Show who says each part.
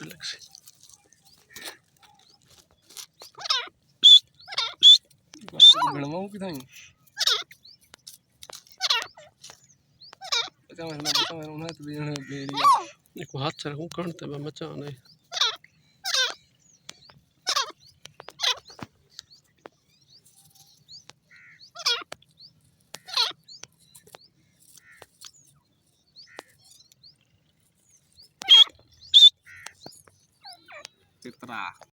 Speaker 1: relax. Mau kita ni. Aku hat cara aku kan tapi macam ni. Teetar.